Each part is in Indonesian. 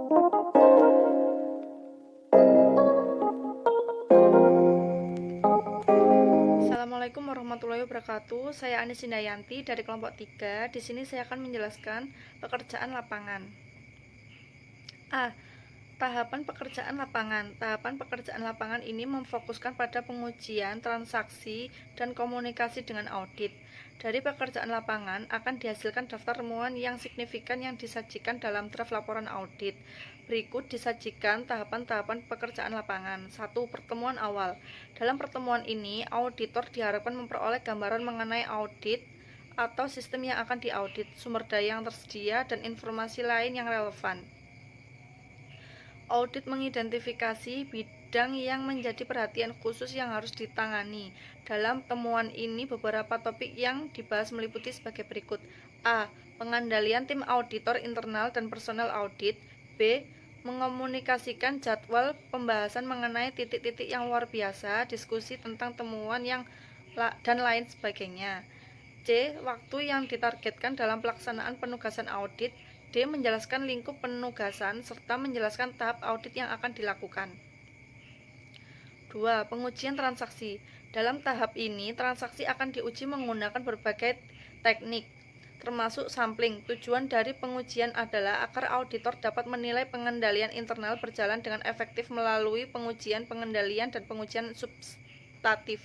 Assalamualaikum warahmatullahi wabarakatuh. Saya Anis Indayanti dari kelompok 3. Di sini saya akan menjelaskan pekerjaan lapangan. A. Tahapan pekerjaan lapangan. Tahapan pekerjaan lapangan ini memfokuskan pada pengujian, transaksi, dan komunikasi dengan audit. Dari pekerjaan lapangan akan dihasilkan daftar temuan yang signifikan yang disajikan dalam draft laporan audit. Berikut disajikan tahapan-tahapan pekerjaan lapangan. 1. Pertemuan awal. Dalam pertemuan ini, auditor diharapkan memperoleh gambaran mengenai audit atau sistem yang akan diaudit, sumber daya yang tersedia, dan informasi lain yang relevan. Audit mengidentifikasi bidang yang menjadi perhatian khusus yang harus ditangani. Dalam temuan ini, beberapa topik yang dibahas meliputi sebagai berikut. A. Pengendalian tim auditor internal dan personel audit. B. Mengomunikasikan jadwal pembahasan mengenai titik-titik yang luar biasa, diskusi tentang temuan dan lain sebagainya. C. Waktu yang ditargetkan dalam pelaksanaan penugasan audit. D. Menjelaskan lingkup penugasan serta menjelaskan tahap audit yang akan dilakukan. 2. Pengujian transaksi. Dalam tahap ini, transaksi akan diuji menggunakan berbagai teknik, termasuk sampling. Tujuan dari pengujian adalah agar auditor dapat menilai pengendalian internal berjalan dengan efektif melalui pengujian pengendalian dan pengujian substantif.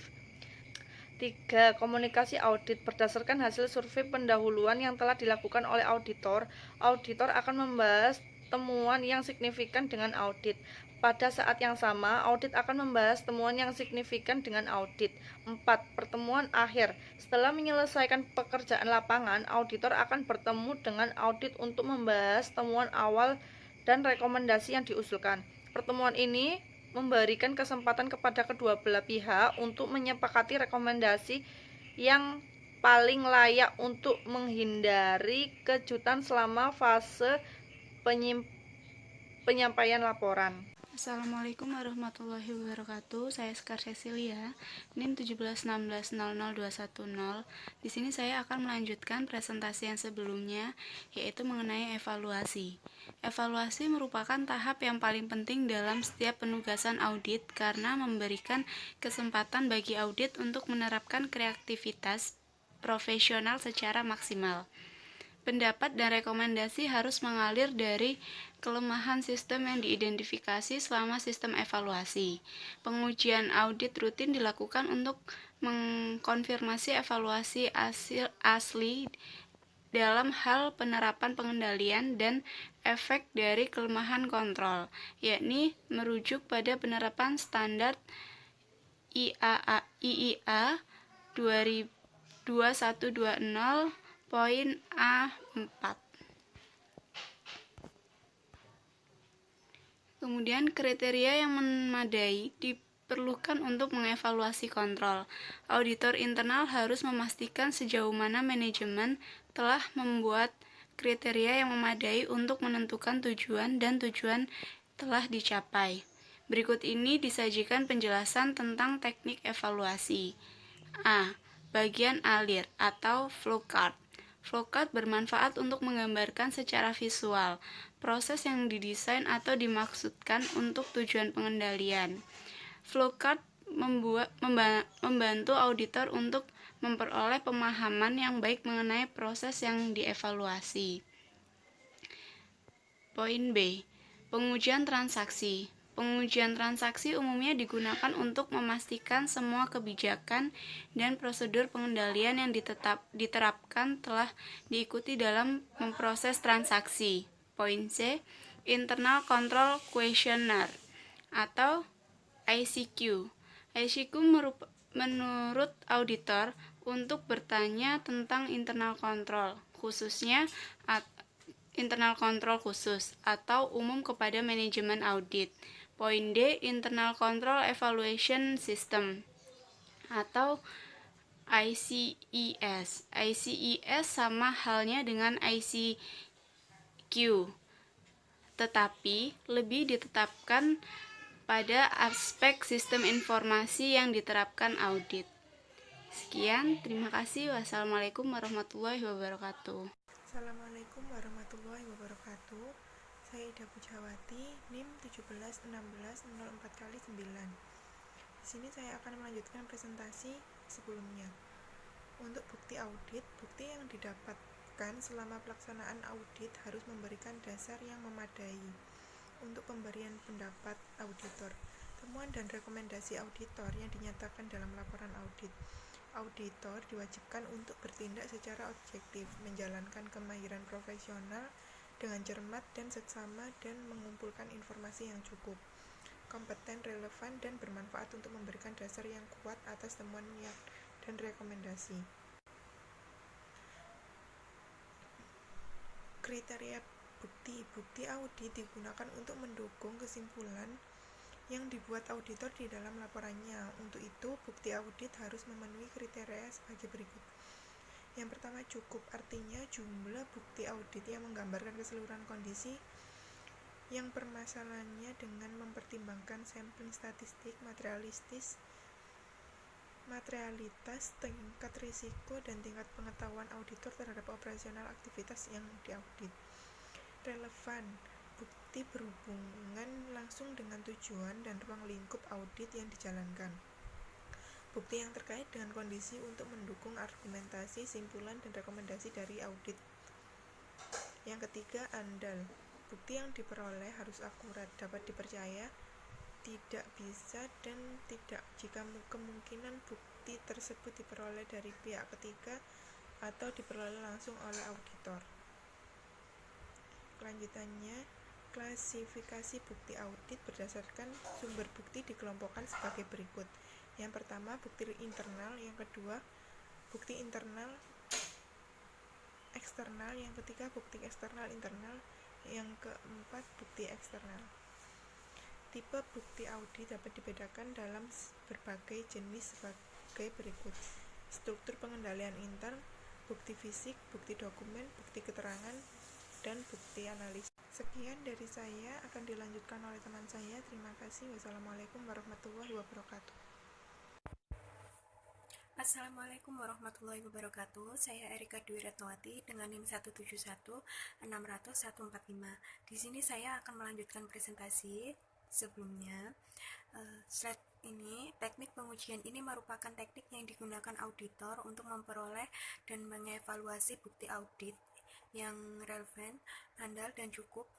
3. Komunikasi audit. Berdasarkan hasil survei pendahuluan yang telah dilakukan oleh auditor, auditor akan membahas temuan yang signifikan dengan audit. Pada saat yang sama, audit akan membahas temuan yang signifikan dengan audit. 4. Pertemuan akhir. Setelah menyelesaikan pekerjaan lapangan, auditor akan bertemu dengan audit untuk membahas temuan awal dan rekomendasi yang diusulkan. Pertemuan ini memberikan kesempatan kepada kedua belah pihak untuk menyepakati rekomendasi yang paling layak untuk menghindari kejutan selama fase penyampaian laporan. Assalamualaikum warahmatullahi wabarakatuh. Saya Sekar Cecilia, NIM 171600210. Di sini saya akan melanjutkan presentasi yang sebelumnya, yaitu mengenai evaluasi. Evaluasi merupakan tahap yang paling penting dalam setiap penugasan audit karena memberikan kesempatan bagi audit untuk menerapkan kreativitas profesional secara maksimal. Pendapat dan rekomendasi harus mengalir dari kelemahan sistem yang diidentifikasi selama sistem evaluasi. Pengujian audit rutin dilakukan untuk mengkonfirmasi evaluasi asli dalam hal penerapan pengendalian dan efek dari kelemahan kontrol, yakni merujuk pada penerapan standar IIA 2120 poin A4. Kemudian kriteria yang memadai diperlukan untuk mengevaluasi kontrol. Auditor internal harus memastikan sejauh mana manajemen telah membuat kriteria yang memadai untuk menentukan tujuan dan tujuan telah dicapai. Berikut ini disajikan penjelasan tentang teknik evaluasi. A. Bagian alir atau flowchart. Flowchart bermanfaat untuk menggambarkan secara visual proses yang didesain atau dimaksudkan untuk tujuan pengendalian. Flowchart membantu auditor untuk memperoleh pemahaman yang baik mengenai proses yang dievaluasi. Poin B. Pengujian transaksi. Pengujian transaksi umumnya digunakan untuk memastikan semua kebijakan dan prosedur pengendalian yang diterapkan telah diikuti dalam memproses transaksi. Poin C. Internal Control Questionnaire atau ICQ. ICQ menurut auditor untuk bertanya tentang internal control, khususnya internal control khusus atau umum kepada manajemen audit. Poin D. Internal Control Evaluation System atau ICES. ICES sama halnya dengan ICQ, tetapi lebih ditetapkan pada aspek sistem informasi yang diterapkan audit. Sekian, terima kasih. Wassalamualaikum warahmatullahi wabarakatuh. Assalamualaikum warahmatullahi wabarakatuh. Saya Ida Pujawati, NIM 171604x9. Di sini saya akan melanjutkan presentasi sebelumnya. Untuk bukti audit, bukti yang didapatkan selama pelaksanaan audit harus memberikan dasar yang memadai untuk pemberian pendapat auditor. Temuan dan rekomendasi auditor yang dinyatakan dalam laporan audit. Auditor diwajibkan untuk bertindak secara objektif, menjalankan kemahiran profesional dengan cermat dan seksama dan mengumpulkan informasi yang cukup, kompeten, relevan, dan bermanfaat untuk memberikan dasar yang kuat atas temuan dan rekomendasi. Kriteria bukti audit digunakan untuk mendukung kesimpulan yang dibuat auditor di dalam laporannya. Untuk itu, bukti audit harus memenuhi kriteria sebagai berikut. Yang pertama, cukup, artinya jumlah bukti audit yang menggambarkan keseluruhan kondisi yang permasalahannya dengan mempertimbangkan sampling statistik, materialitas, tingkat risiko, dan tingkat pengetahuan auditor terhadap operasional aktivitas yang diaudit. Relevan, bukti berhubungan langsung dengan tujuan dan ruang lingkup audit yang dijalankan. Bukti yang terkait dengan kondisi untuk mendukung argumentasi, simpulan, dan rekomendasi dari audit. Yang ketiga, andal. Bukti yang diperoleh harus akurat, dapat dipercaya, tidak bisa dan tidak jika kemungkinan bukti tersebut diperoleh dari pihak ketiga atau diperoleh langsung oleh auditor. Kelanjutannya, klasifikasi bukti audit berdasarkan sumber bukti dikelompokkan sebagai berikut. Yang pertama, bukti internal. Yang kedua, bukti internal eksternal. Yang ketiga, bukti eksternal internal. Yang keempat, bukti eksternal. Tipe bukti audit dapat dibedakan dalam berbagai jenis sebagai berikut. Struktur pengendalian intern, bukti fisik, bukti dokumen, bukti keterangan, dan bukti analisis. Sekian dari saya, akan dilanjutkan oleh teman saya. Terima kasih. Wassalamualaikum warahmatullahi wabarakatuh. Assalamualaikum warahmatullahi wabarakatuh. Saya Erika Dwi Retnowati dengan NIM 171600145. Di sini saya akan melanjutkan presentasi sebelumnya. Slide ini, teknik pengujian ini merupakan teknik yang digunakan auditor untuk memperoleh dan mengevaluasi bukti audit yang relevan, andal, dan cukup.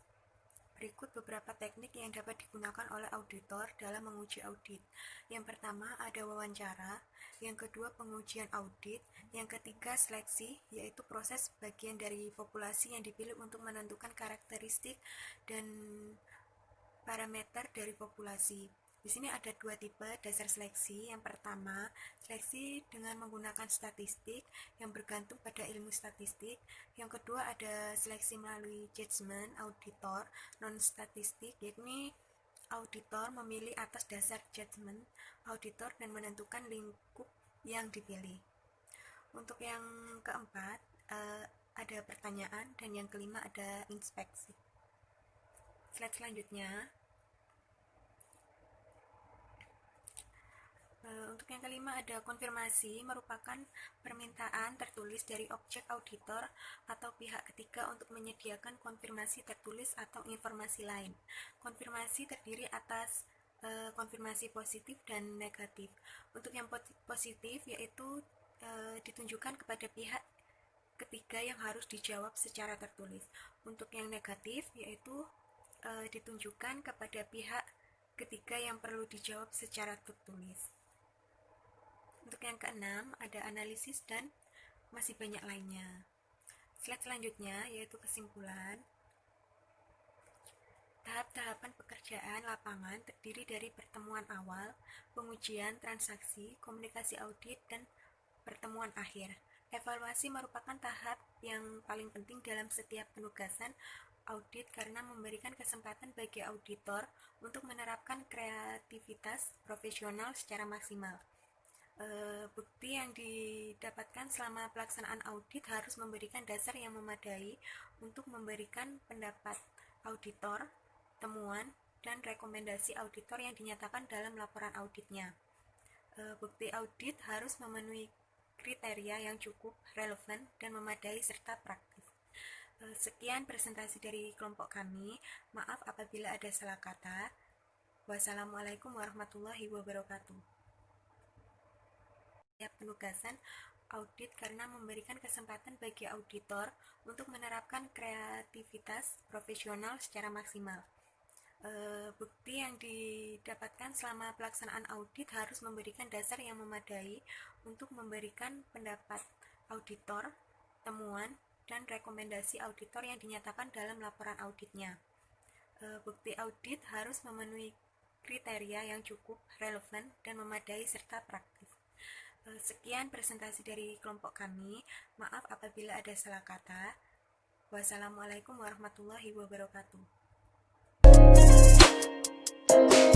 Berikut beberapa teknik yang dapat digunakan oleh auditor dalam menguji audit. Yang pertama ada wawancara, yang kedua pengujian audit, yang ketiga seleksi, yaitu proses bagian dari populasi yang dipilih untuk menentukan karakteristik dan parameter dari populasi. Di sini ada dua tipe dasar seleksi. Yang pertama, seleksi dengan menggunakan statistik yang bergantung pada ilmu statistik. Yang kedua ada seleksi melalui judgement auditor non-statistik, yakni auditor memilih atas dasar judgement auditor dan menentukan lingkup yang dipilih. Untuk yang keempat ada pertanyaan dan yang kelima ada inspeksi. Slide selanjutnya. Untuk yang kelima ada konfirmasi, merupakan permintaan tertulis dari objek auditor atau pihak ketiga untuk menyediakan konfirmasi tertulis atau informasi lain. Konfirmasi terdiri atas konfirmasi positif dan negatif. Untuk yang positif yaitu ditunjukkan kepada pihak ketiga yang harus dijawab secara tertulis. Untuk yang negatif yaitu ditunjukkan kepada pihak ketiga yang perlu dijawab secara tertulis. Untuk yang keenam ada analisis dan masih banyak lainnya. Slide selanjutnya yaitu kesimpulan. Tahap-tahapan pekerjaan lapangan terdiri dari pertemuan awal, pengujian, transaksi, komunikasi audit, dan pertemuan akhir. Evaluasi merupakan tahap yang paling penting dalam setiap penugasan audit karena memberikan kesempatan bagi auditor untuk menerapkan kreativitas profesional secara maksimal. Bukti yang didapatkan selama pelaksanaan audit harus memberikan dasar yang memadai untuk memberikan pendapat auditor, temuan, dan rekomendasi auditor yang dinyatakan dalam laporan auditnya. Bukti audit harus memenuhi kriteria yang cukup, relevan, dan memadai serta praktis. Sekian presentasi dari kelompok kami. Maaf apabila ada salah kata. Wassalamualaikum warahmatullahi wabarakatuh. Penugasan audit karena memberikan kesempatan bagi auditor untuk menerapkan kreativitas profesional secara maksimal. Bukti yang didapatkan selama pelaksanaan audit harus memberikan dasar yang memadai untuk memberikan pendapat auditor, temuan, dan rekomendasi auditor yang dinyatakan dalam laporan auditnya. Bukti audit harus memenuhi kriteria yang cukup, relevan, dan memadai serta praktis. Sekian presentasi dari kelompok kami. Maaf apabila ada salah kata. Wassalamualaikum warahmatullahi wabarakatuh.